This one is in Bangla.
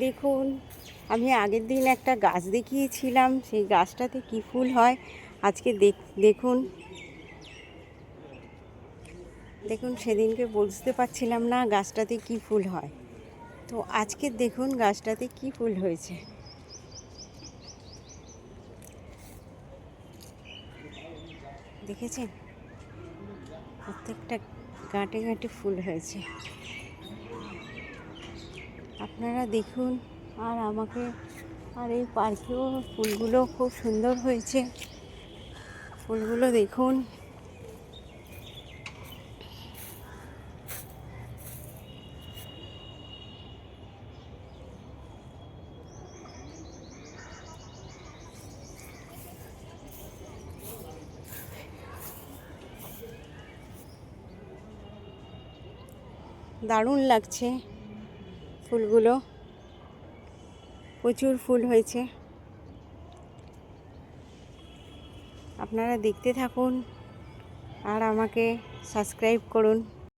দেখুন, আমি আগের দিন একটা গাছ দেখিয়েছিলাম, সেই গাছটাতে কি ফুল হয় আজকে দেখুন। দেখুন, সেদিনকে বুঝতে পারছিলাম না গাছটাতে কি ফুল হয়, তো আজকে দেখুন গাছটাতে কি ফুল হয়েছে। দেখেছেন, প্রত্যেকটা গাঁটে গাঁটে ফুল হয়েছে। আপনারা দেখুন, আর আমাকে আর এই পার্কেও ফুলগুলো খুব সুন্দর হয়েছে। ফুলগুলো দেখুন, দারুণ লাগছে ফুলগুলো, প্রচুর ফুল হয়েছে। আপনারা দেখতে থাকুন আর আমাকে সাবস্ক্রাইব করুন।